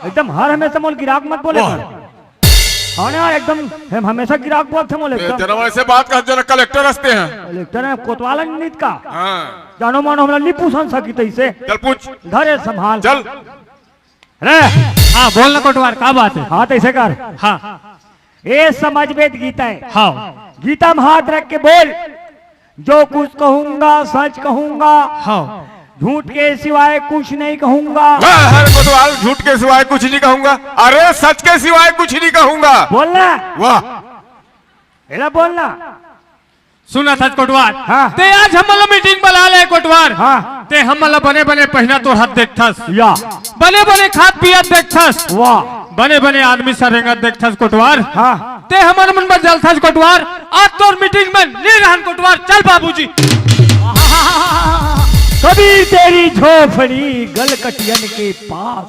एकदम हर हमेशा मोल गिराक मत बोले कर। हाँ यार एकदम हम हमेशा गिराक बोलते मोल एकदम। तेरा ऐसे बात कर जना कलेक्टर हंसते हैं। कलेक्टर है कोतवाल नीत का। हाँ जानो मानो हमरा नहीं पूछन सकी तैसे। चल पूछ। धरे संभाल। चल। रे हाँ बोल ना कोटवार क्या बात है। हाँ तैसे कर। हाँ ये समझ वेद गीता है। हाँ गीता में हाथ रख के बोल। जो कुछ कहूंगा सच कहूंगा। हाँ झूठ के सिवाय कुछ नहीं कहूंगा। हर कोतवाल झूठ के सिवाय कुछ नहीं कहूंगा। अरे सच के सिवाय कुछ नहीं कहूंगा। बोलना। वाह एला बोलना। सुना था कोटवार। हाँ। ते आज हमला मीटिंग बुला ले कोटवार। हाँ। ते हमला बने बने पहना तो हाथ देखथस। या बने बने खाद पियत देखथस। वाह बने बने आदमी सरेंगा देखथस कोटवार। हाँ ते हमर मन में जलथस कोटवार। आज तोर मीटिंग में नहीं रहन कोटवार। चल बाबूजी। कभी तेरी झोपड़ी गलकटियन के पास